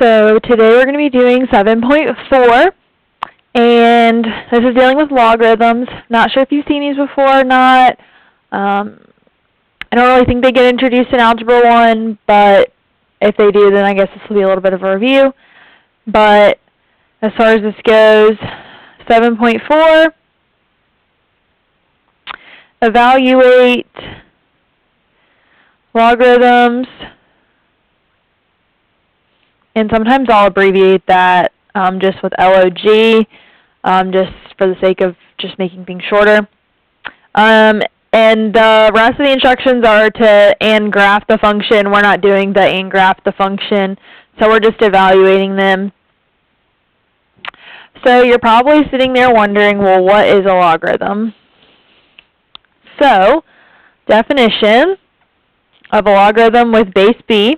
So today we're going to be doing 7.4, and this is dealing with logarithms. Not sure if you've seen these before or not. I don't really think they get introduced in Algebra 1, but if they do, then I guess this will be a little bit of a review. But as far as this goes, 7.4, evaluate logarithms. And sometimes I'll abbreviate that just with LOG, just for the sake of just making things shorter. And the rest of the instructions are to and graph the function. We're not doing the and graph the function, so we're just evaluating them. So you're probably sitting there wondering, well, what is a logarithm? So, definition of a logarithm with base b.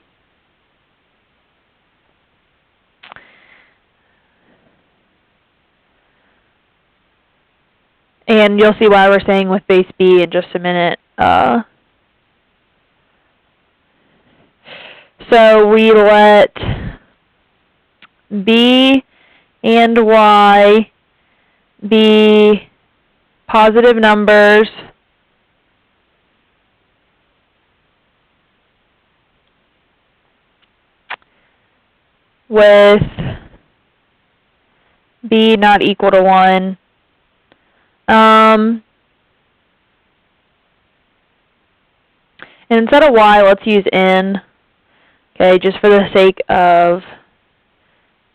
And you'll see why we're saying with base b in just a minute. So we let b and y be positive numbers with b not equal to 1. And instead of y, let's use n, okay, just for the sake of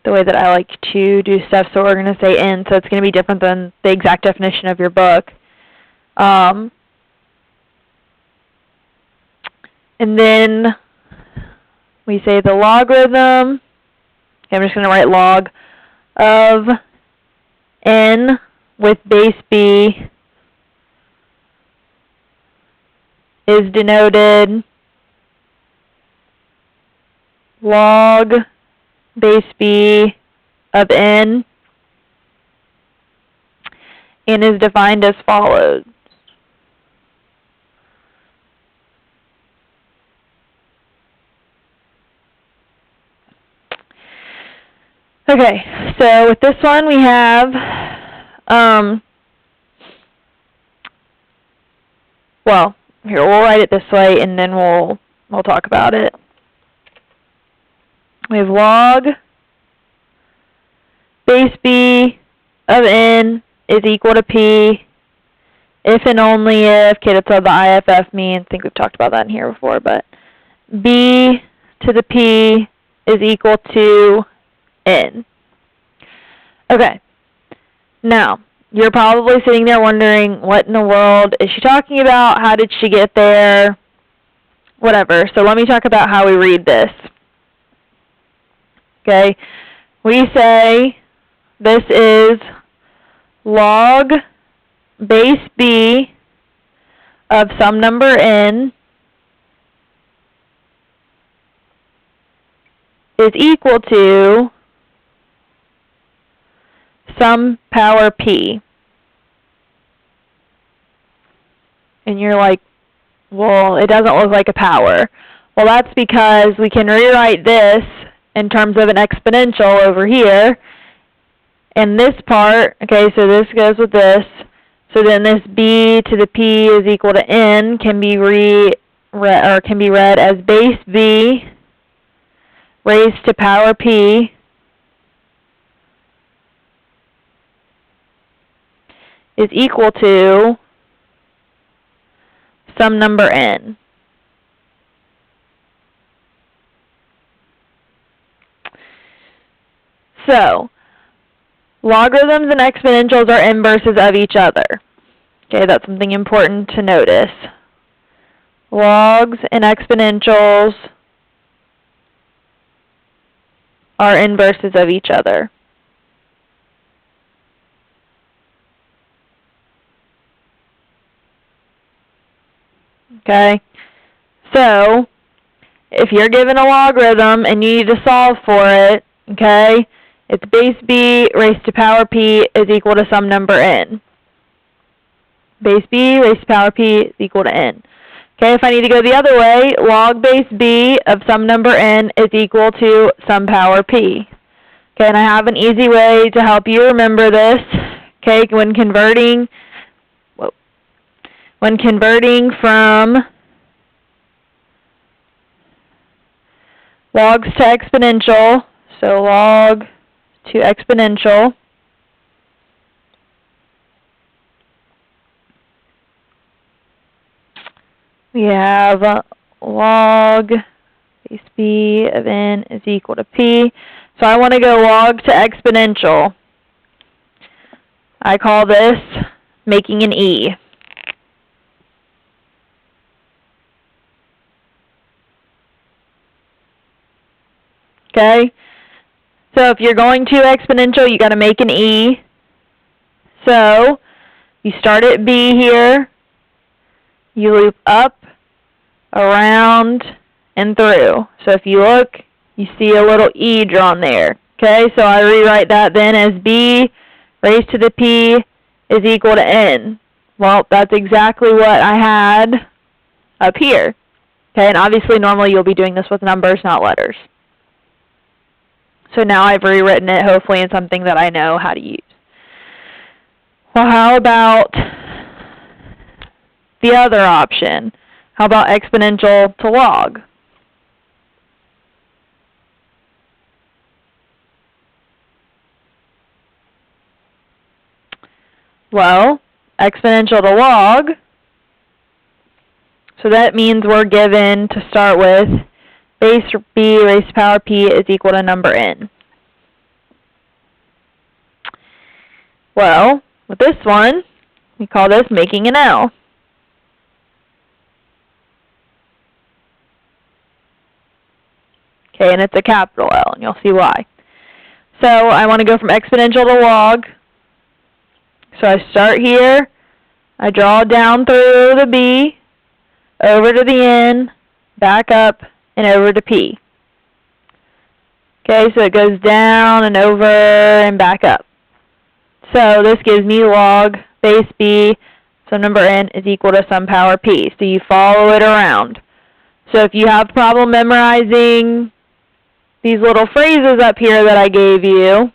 the way that I like to do stuff. So we're going to say n, so it's going to be different than the exact definition of your book. And then we say the logarithm, okay, I'm just going to write log of n with base b is denoted log base b of n and is defined as follows. Okay, so with this one we have well, here, we'll write it this way and then we'll talk about it. We have log base b of n is equal to p if and only if, okay, that's what the IFF means. I think we've talked about that in here before, but b to the p is equal to n. Okay. Now, you're probably sitting there wondering, what in the world is she talking about? How did she get there? Whatever. So let me talk about how we read this. Okay. We say this is log base b of some number n is equal to some power p. And you're like, well, it doesn't look like a power. Well, that's because we can rewrite this in terms of an exponential over here. And this part, okay, so this goes with this. So then this b to the p is equal to n can be read as base b raised to power p is equal to some number n. So, logarithms and exponentials are inverses of each other. Okay, that's something important to notice. Logs and exponentials are inverses of each other. Okay, so if you're given a logarithm and you need to solve for it, okay, it's base b raised to power p is equal to some number n. Base b raised to power p is equal to n. Okay, if I need to go the other way, log base b of some number n is equal to some power p. Okay, and I have an easy way to help you remember this. Okay, when converting from logs to exponential, so log to exponential, we have log base b of n is equal to p. So I want to go log to exponential. I call this making an e. Okay? So if you're going to exponential, you got to make an e. So you start at b here. You loop up, around, and through. So if you look, you see a little e drawn there. Okay, so I rewrite that then as b raised to the p is equal to n. Well, that's exactly what I had up here. Okay, and obviously normally you'll be doing this with numbers, not letters. So now I've rewritten it, hopefully, in something that I know how to use. Well, how about the other option? How about exponential to log? Well, exponential to log, so that means we're given, to start with, base b raised to power p is equal to number n. Well, with this one, we call this making an L. Okay, and it's a capital L, and you'll see why. So I want to go from exponential to log. So I start here, I draw down through the b, over to the n, back up, and over to p. Okay, so it goes down and over and back up. So this gives me log base b, so number n is equal to some power p. So you follow it around. So if you have a problem memorizing these little phrases up here that I gave you,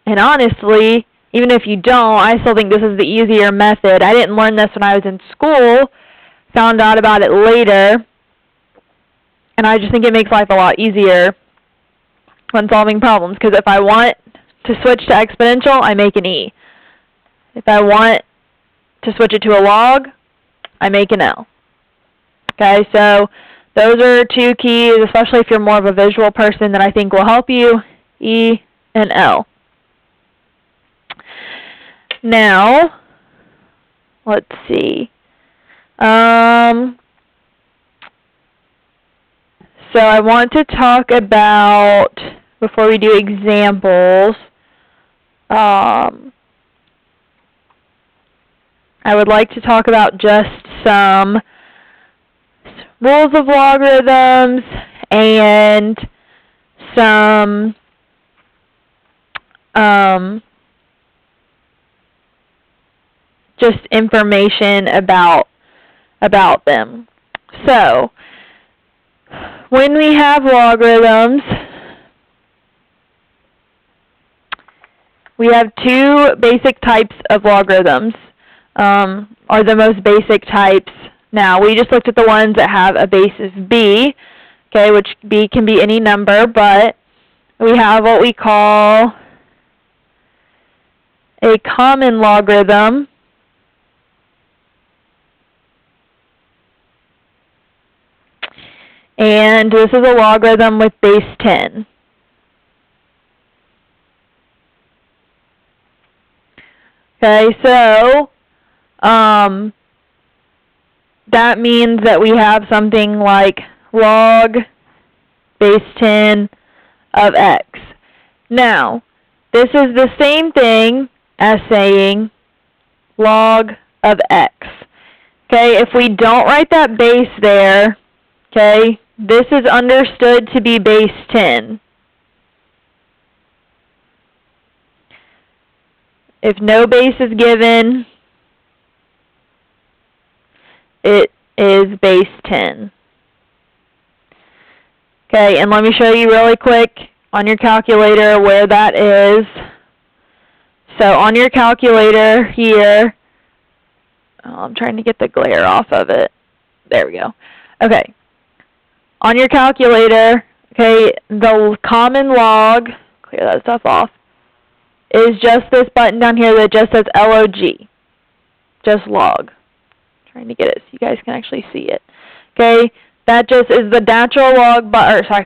and honestly, even if you don't, I still think this is the easier method. I didn't learn this when I was in school, found out about it later, and I just think it makes life a lot easier when solving problems, because if I want to switch to exponential, I make an e. If I want to switch it to a log, I make an L. Okay, so those are two keys, especially if you're more of a visual person, that I think will help you, E and L. Now, let's see. So I want to talk about, before we do examples, I would like to talk about just some rules of logarithms and some just information about them. So, when we have logarithms, we have two basic types of logarithms, are the most basic types. Now, we just looked at the ones that have a base of b, okay, which b can be any number, but we have what we call a common logarithm, and this is a logarithm with base 10. Okay, so that means that we have something like log base 10 of x. Now, this is the same thing as saying log of x. Okay, if we don't write that base there, okay, this is understood to be base 10. If no base is given, it is base 10. Okay, and let me show you really quick on your calculator where that is. So on your calculator here, I'm trying to get the glare off of it. There we go. Okay. On your calculator, okay, the common log, clear that stuff off, is just this button down here that just says log. Just log. I'm trying to get it so you guys can actually see it. Okay, that just is the natural log,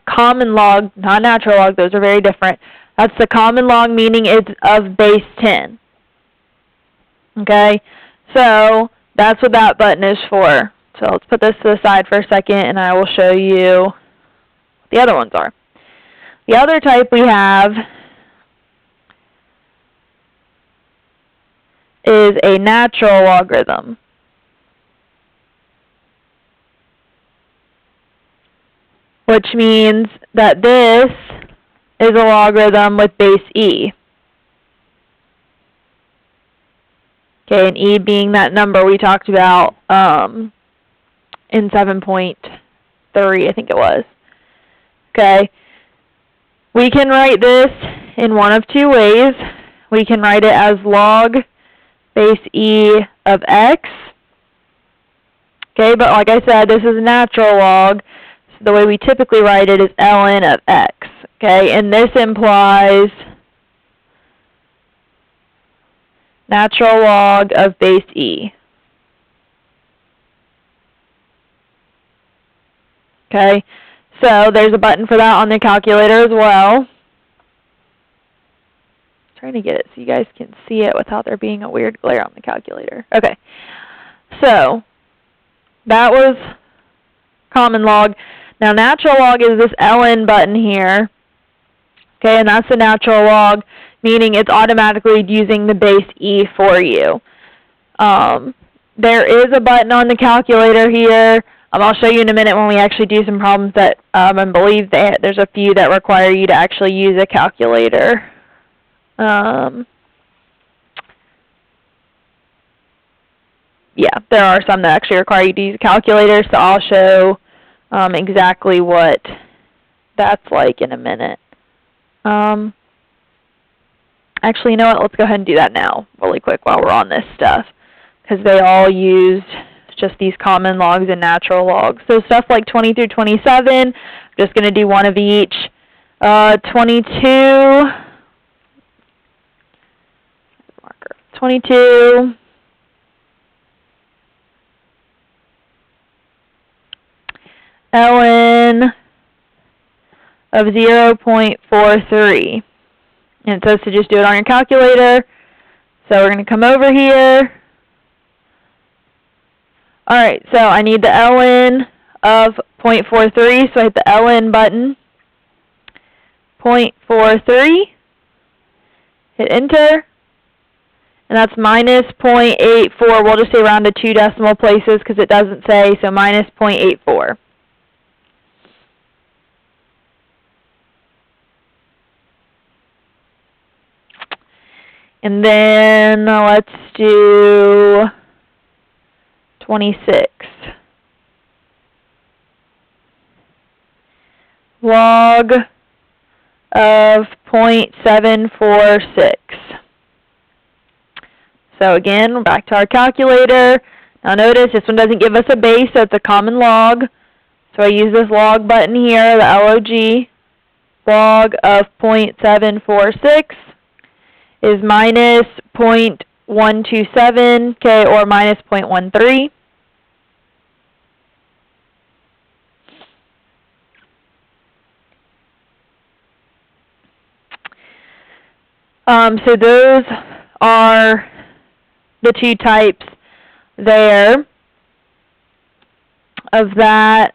common log, not natural log, those are very different. That's the common log, meaning it's of base 10. Okay, so that's what that button is for. So let's put this to the side for a second, and I will show you what the other ones are. The other type we have is a natural logarithm, which means that this is a logarithm with base e. Okay, and e being that number we talked about in 7.3, I think it was. Okay, we can write this in one of two ways. We can write it as log base e of x. Okay, but like I said, this is natural log. So the way we typically write it is ln of x. Okay, and this implies natural log of base e. Okay, so there's a button for that on the calculator as well. Trying to get it so you guys can see it without there being a weird glare on the calculator. Okay, so that was common log. Now natural log is this ln button here. Okay, and that's the natural log, meaning it's automatically using the base e for you. There is a button on the calculator here. I'll show you in a minute when we actually do some problems that I believe that there's a few that require you to actually use a calculator. Yeah, there are some that actually require you to use a calculator, so I'll show exactly what that's like in a minute. Actually, you know what? Let's go ahead and do that now, really quick, while we're on this stuff, because they all used just these common logs and natural logs. So stuff like 20 through 27, I'm just going to do one of each. 22 ln of 0.43. And it says to just do it on your calculator. So we're going to come over here. Alright, so I need the ln of 0.43, so I hit the ln button. 0.43. Hit enter. And that's minus 0.84. We'll just say round to 2 decimal places because it doesn't say, so minus 0.84. And then let's do 26. Log of 0.746. So again, we're back to our calculator. Now notice this one doesn't give us a base, so it's a common log. So I use this log button here, the log. Log of 0.746 is minus 0.127, okay, or minus 0.13. So those are the two types there of that.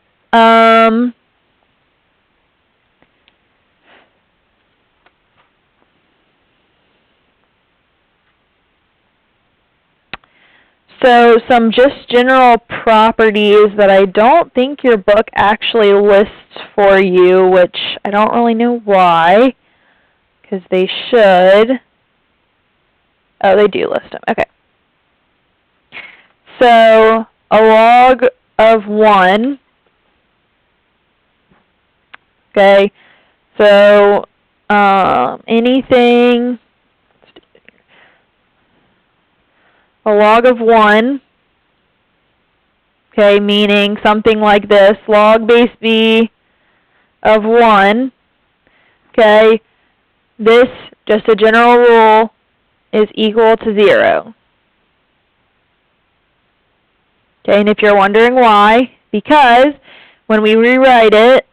So some just general properties that I don't think your book actually lists for you, which I don't really know why, because they should. Oh, they do list them. Okay. So a log of 1, okay, so anything, a log of 1, okay, meaning something like this, log base b of 1, okay, this, just a general rule, is equal to 0. Okay, and if you're wondering why, because when we rewrite it,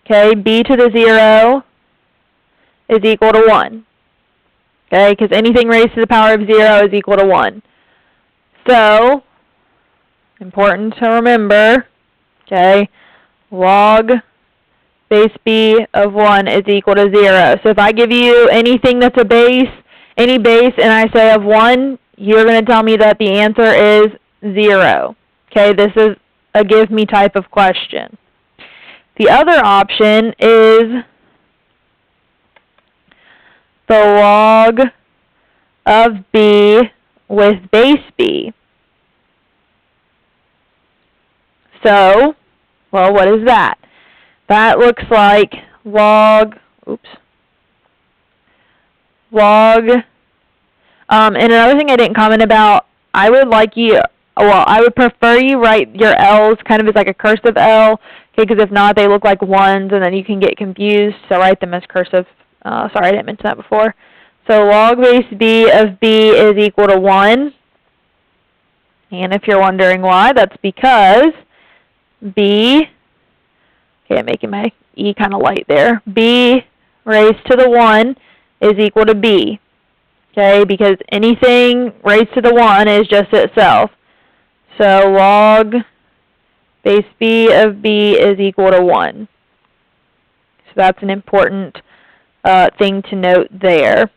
okay, b to the 0 is equal to 1. Okay, because anything raised to the power of 0 is equal to 1. So, important to remember, okay, log base b of 1 is equal to 0. So if I give you anything that's a base, any base, and I say of 1, you're going to tell me that the answer is 0. Okay, this is a give me type of question. The other option is the log of b with base b. So, well, what is that? That looks like log, and another thing I didn't comment about, I would prefer you write your L's kind of as like a cursive L, okay, because if not, they look like 1s, and then you can get confused, so write them as cursive. Sorry, I didn't mention that before. So log base b of b is equal to 1, and if you're wondering why, that's because b, okay, I'm making my E kind of light there, b raised to the 1 is equal to b, okay, because anything raised to the 1 is just itself. So log base b of b is equal to 1. So that's an important thing to note there.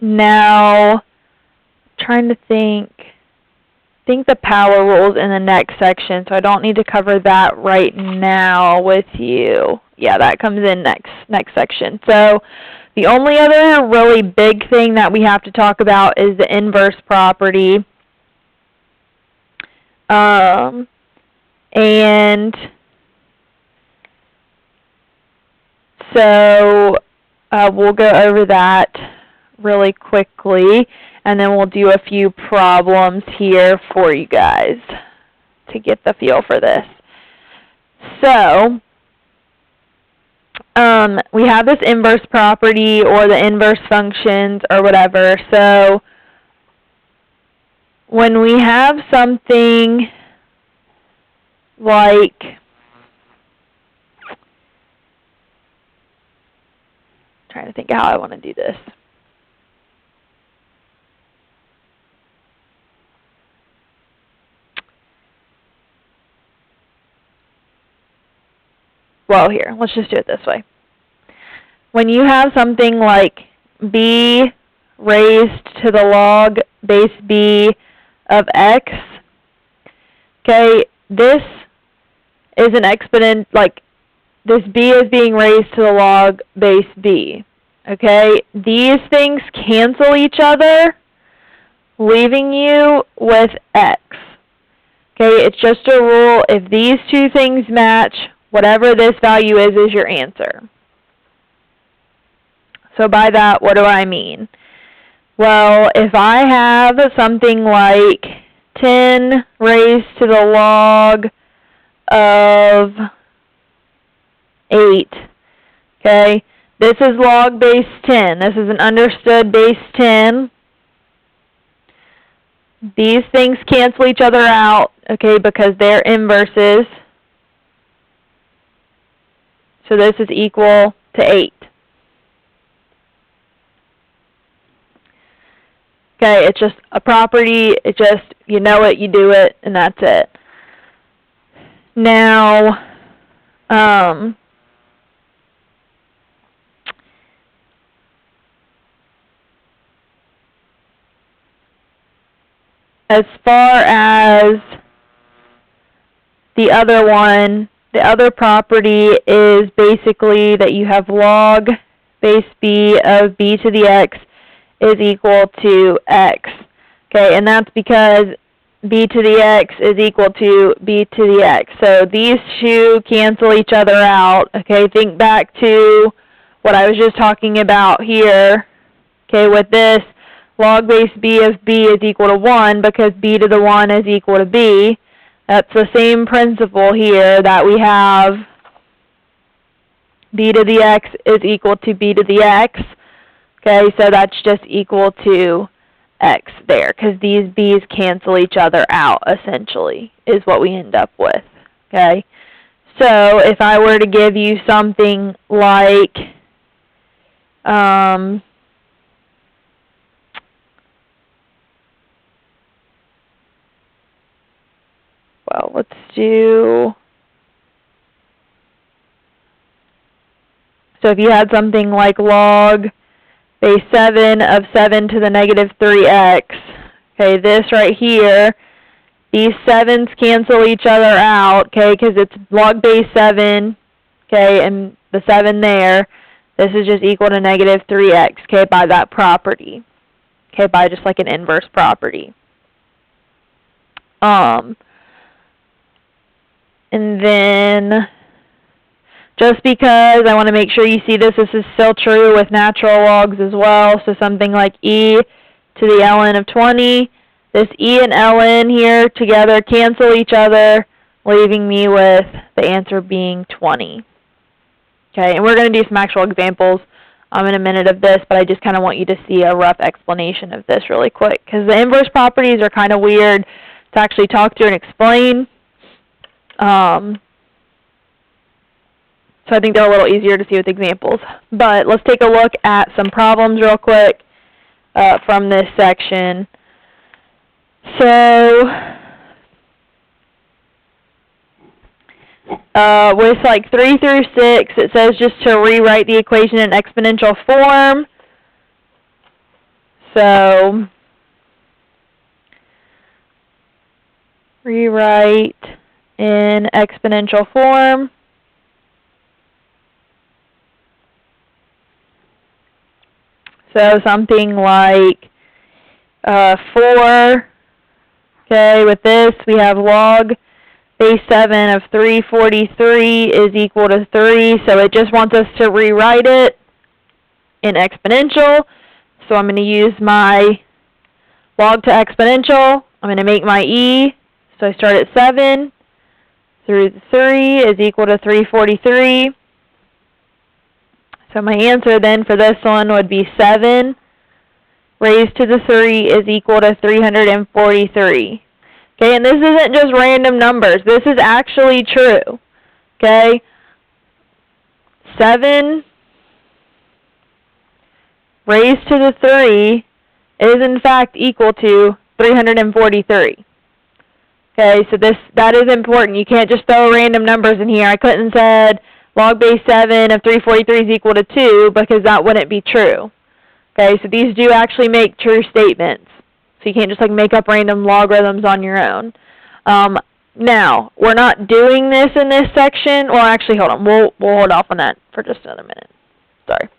Now, trying to think the power rules in the next section, so I don't need to cover that right now with you. Yeah, that comes in next section. So the only other really big thing that we have to talk about is the inverse property. And so we'll go over that really quickly, and then we'll do a few problems here for you guys to get the feel for this. So, we have this inverse property or the inverse functions or whatever. So, when we have something like trying to think how I want to do this. Well, here, let's just do it this way. When you have something like b raised to the log base b of x, okay, this is an exponent, like this b is being raised to the log base b, okay? These things cancel each other, leaving you with x. Okay, it's just a rule, if these two things match, whatever this value is your answer. So by that, what do I mean? Well, if I have something like 10 raised to the log of 8, okay, this is log base 10. This is an understood base 10. These things cancel each other out, okay, because they're inverses. So this is equal to 8. Okay, it's just a property. It just, you know it, you do it, and that's it. Now, as far as the other one, the other property is basically that you have log base b of b to the x is equal to x. Okay, and that's because b to the x is equal to b to the x. So these two cancel each other out. Okay, think back to what I was just talking about here. Okay, with this, log base b of b is equal to 1 because b to the 1 is equal to b. That's the same principle here, that we have b to the x is equal to b to the x. Okay, so that's just equal to x there, because these b's cancel each other out, essentially, is what we end up with. Okay, so if I were to give you something like, well, let's do, so if you had something like log base 7 of 7 to the negative 3x, okay, this right here, these 7's cancel each other out, okay, because it's log base 7, okay, and the 7 there, this is just equal to negative 3x, okay, by that property, okay, by just like an inverse property. And then, just because I want to make sure you see this is still true with natural logs as well. So something like e to the ln of 20. This e and ln here together cancel each other, leaving me with the answer being 20. Okay, and we're going to do some actual examples in a minute of this, but I just kind of want you to see a rough explanation of this really quick, because the inverse properties are kind of weird to actually talk through and explain. So I think they're a little easier to see with examples. But let's take a look at some problems real quick from this section. So with like 3 through 6, it says just to rewrite the equation in exponential form. So rewrite in exponential form. So something like 4, okay, with this we have log base 7 of 343 is equal to 3, so it just wants us to rewrite it in exponential. So I'm going to use my log to exponential. I'm going to make my e, so I start at 7 through the 3 is equal to 343. So my answer then for this one would be 7 raised to the 3 is equal to 343. Okay, and this isn't just random numbers. This is actually true. Okay, 7 raised to the 3 is in fact equal to 343. Okay, so that is important. You can't just throw random numbers in here. I couldn't have said log base 7 of 343 is equal to 2 because that wouldn't be true. Okay, so these do actually make true statements. So you can't just like make up random logarithms on your own. Now, we're not doing this in this section. Well, actually, hold on. We'll hold off on that for just another minute. Sorry.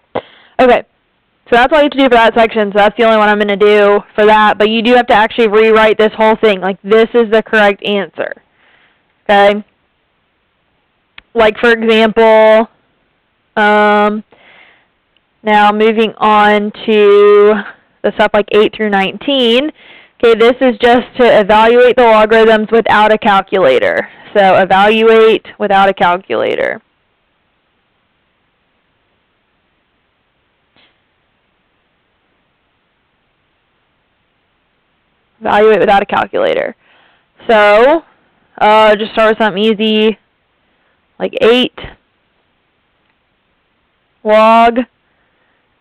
Okay, so that's all you have to do for that section. So that's the only one I'm going to do for that. But you do have to actually rewrite this whole thing. Like, this is the correct answer. Okay? Like, for example, now moving on to the stuff like 8 through 19. Okay, this is just to evaluate the logarithms without a calculator. So evaluate without a calculator. Evaluate without a calculator. So just start with something easy, like 8 log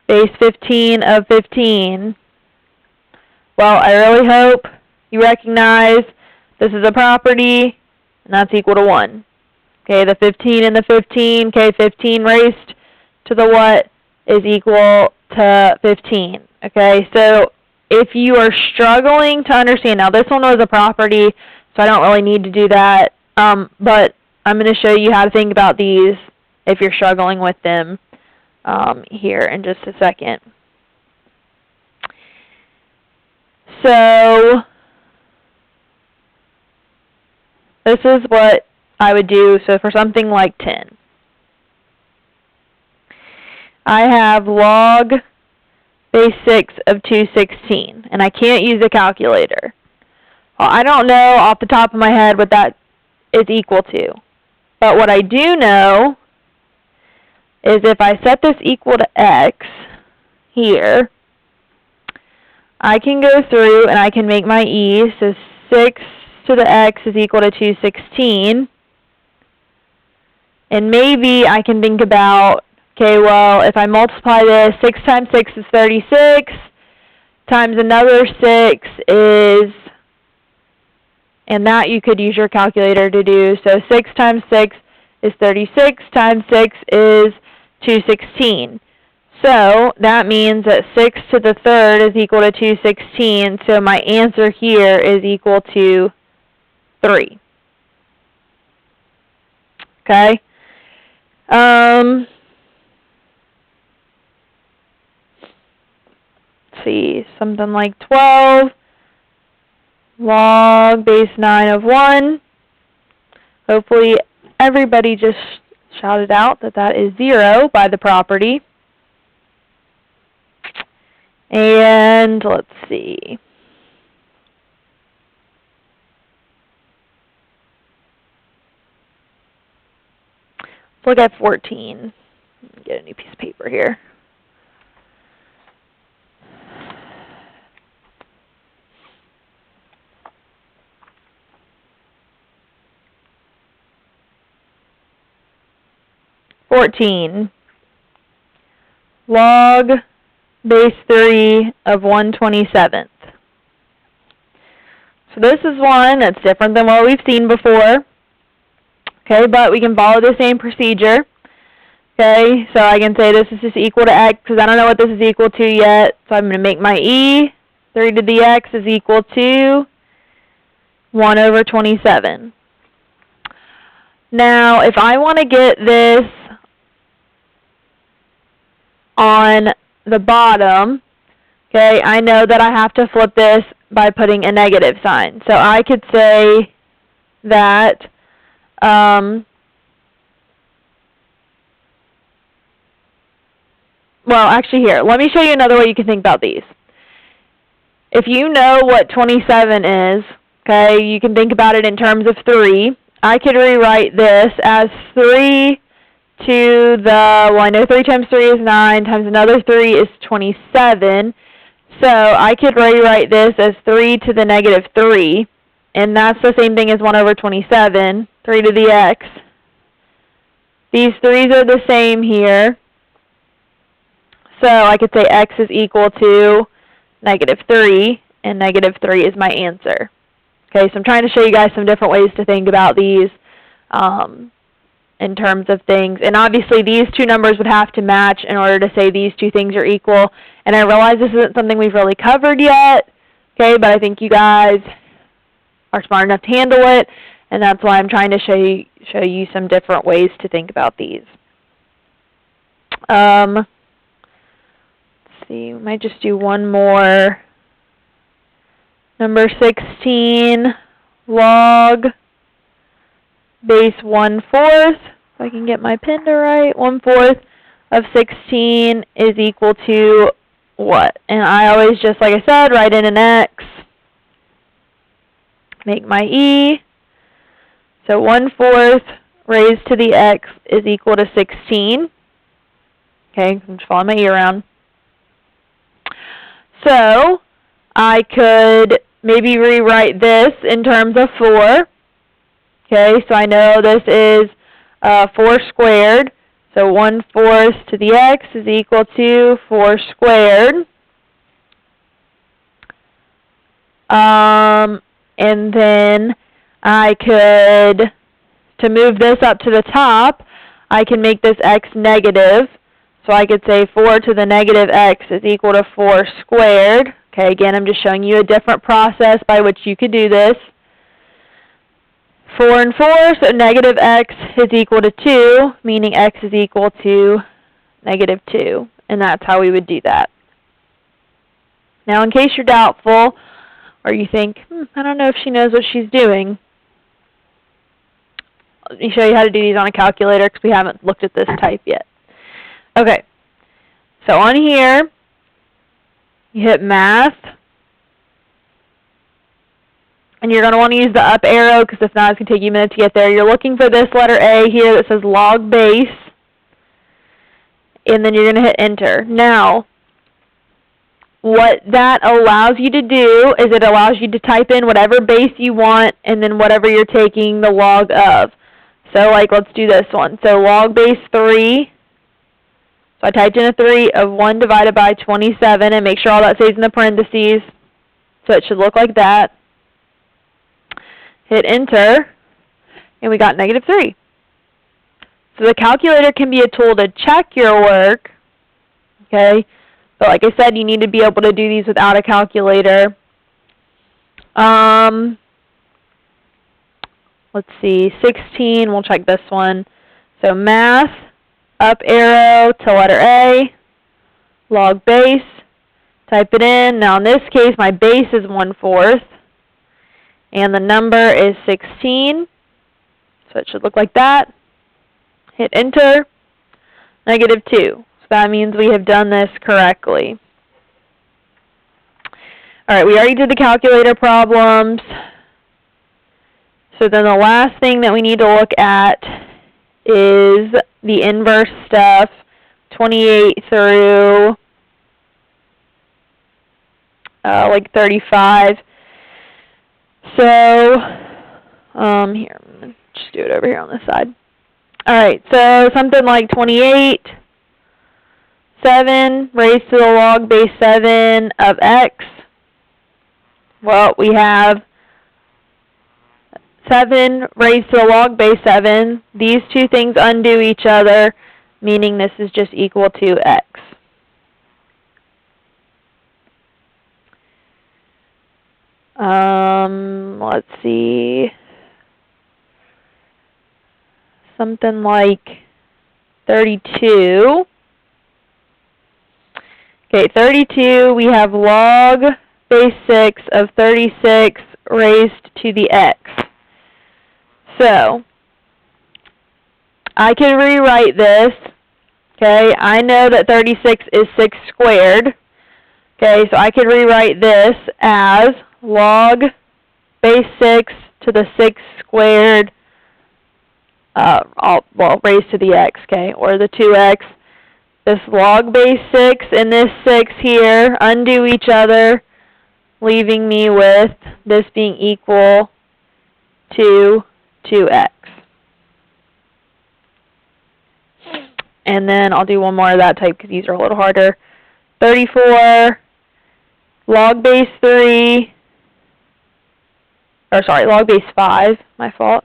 base 15 of 15. Well, I really hope you recognize this is a property, and that's equal to 1. Okay, the 15 and the 15, okay, 15 raised to the what is equal to 15. Okay, so if you are struggling to understand, now this one was a property, so I don't really need to do that. But I'm going to show you how to think about these if you're struggling with them here in just a second. So this is what I would do. So for something like 10, I have log base 6 of 216, and I can't use a calculator. Well, I don't know off the top of my head what that is equal to. But what I do know is if I set this equal to x here, I can go through and I can make my e. So 6 to the x is equal to 216. And maybe I can think about, okay, well, if I multiply this, 6 times 6 is 36, times another 6 is, and that you could use your calculator to do. So 6 times 6 is 36, times 6 is 216. So that means that 6 to the third is equal to 216, so my answer here is equal to 3. Okay? Let's see, something like 12 log base 9 of 1. Hopefully everybody just shouted out that that is 0 by the property. And let's see. Let's look at 14. Get a new piece of paper here. Log base 3 of 1/27. So this is one that's different than what we've seen before. Okay, but we can follow the same procedure. Okay, so I can say this is just equal to x because I don't know what this is equal to yet. So I'm going to make my e. 3 to the x is equal to 1/27. Now, if I want to get this on the bottom, okay, I know that I have to flip this by putting a negative sign. So I could say that well, actually here, let me show you another way you can think about these. If you know what 27 is, okay, you can think about it in terms of 3. I could rewrite this as 3 to the, well, I know 3 times 3 is 9, times another 3 is 27. So I could rewrite this as 3 to the negative 3, and that's the same thing as 1/27, 3 to the x. These 3's are the same here. So I could say x is equal to -3, and -3 is my answer. Okay, so I'm trying to show you guys some different ways to think about these in terms of things. And obviously these two numbers would have to match in order to say these two things are equal. And I realize this isn't something we've really covered yet, okay, but I think you guys are smart enough to handle it, and that's why I'm trying to show you some different ways to think about these. Let's see, we might just do one more. Number 16, log base 1/4. If I can get my pen to write, 1/4 of 16 is equal to what? And I always just, like I said, write in an x. Make my e. So 1/4 raised to the x is equal to 16. Okay, I'm just following my e around. So I could maybe rewrite this in terms of 4. Okay, so I know this is 4 squared. So 1/4 to the x is equal to 4 squared. And then I could, to move this up to the top, I can make this x negative. So I could say 4 to the negative x is equal to 4 squared. Okay, again, I'm just showing you a different process by which you could do this. 4 and 4, so negative x is equal to 2, meaning x is equal to negative 2. And that's how we would do that. Now, in case you're doubtful, or you think, I don't know if she knows what she's doing, let me show you how to do these on a calculator because we haven't looked at this type yet. Okay, so on here, you hit Math, and you're going to want to use the up arrow because if not, it's going to take you a minute to get there. You're looking for this letter A here that says log base, and then you're going to hit Enter. Now, what that allows you to do is it allows you to type in whatever base you want and then whatever you're taking the log of. So, like, let's do this one. So, log base 3. So, I typed in a 3 of 1 divided by 27, and make sure all that stays in the parentheses. So, it should look like that. Hit Enter, and we got negative 3. So, the calculator can be a tool to check your work, okay? But like I said, you need to be able to do these without a calculator. Let's see, 16, we'll check this one. So Math, up arrow to letter A, log base, type it in. Now in this case, my base is 1/4, and the number is 16. So it should look like that. Hit Enter, negative 2. So that means we have done this correctly. All right, we already did the calculator problems. So then the last thing that we need to look at is the inverse stuff, 28 through like 35. So here, I'm going to just do it over here on this side. All right, so something like 28, 7 raised to the log base 7 of x. Well, we have 7 raised to the log base 7. These two things undo each other, meaning this is just equal to x. Let's see. Something like 32. Okay, 32, we have log base 6 of 36 raised to the x. So, I can rewrite this. Okay, I know that 36 is 6 squared. Okay, so I could rewrite this as log base 6 to the 6 squared, raised to the x, okay, or the 2x. This log base 6 and this 6 here undo each other, leaving me with this being equal to 2x. And then I'll do one more of that type because these are a little harder. 34, log base 3, or sorry, log base 5, my fault,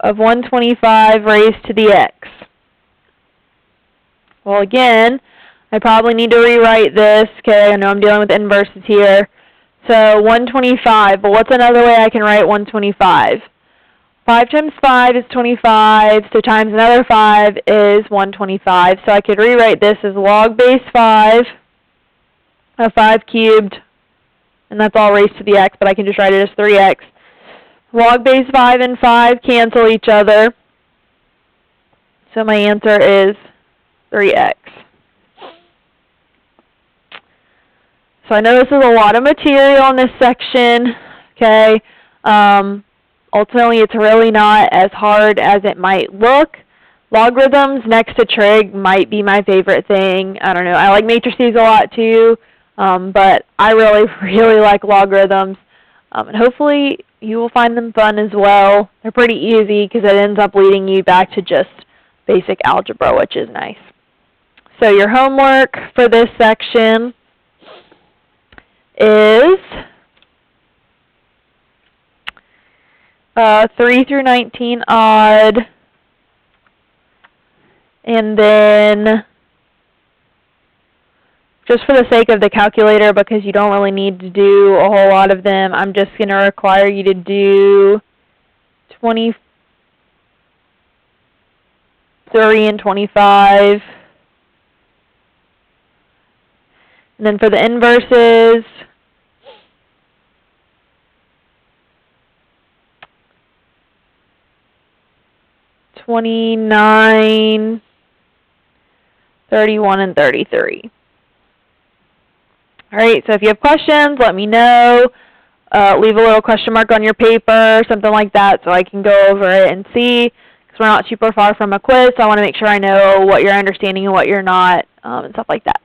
of 125 raised to the x. Well, again, I probably need to rewrite this. Okay, I know I'm dealing with inverses here. So 125, but what's another way I can write 125? 5 times 5 is 25, so times another 5 is 125. So I could rewrite this as log base 5 of 5 cubed, and that's all raised to the x, but I can just write it as 3x. Log base 5 and 5 cancel each other, so my answer is 3x. So I know this is a lot of material in this section, okay? Ultimately, it's really not as hard as it might look. Logarithms next to trig might be my favorite thing. I don't know. I like matrices a lot too, but I really like logarithms. And hopefully you will find them fun as well. They're pretty easy because it ends up leading you back to just basic algebra, which is nice. So your homework for this section is 3 through 19 odd, and then just for the sake of the calculator, because you don't really need to do a whole lot of them, I'm just going to require you to do 23 and 25. And then for the inverses, 29, 31, and 33. Alright, so if you have questions, let me know. Leave a little question mark on your paper, something like that, so I can go over it and see. Because we're not super far from a quiz, so I want to make sure I know what you're understanding and what you're not, and stuff like that.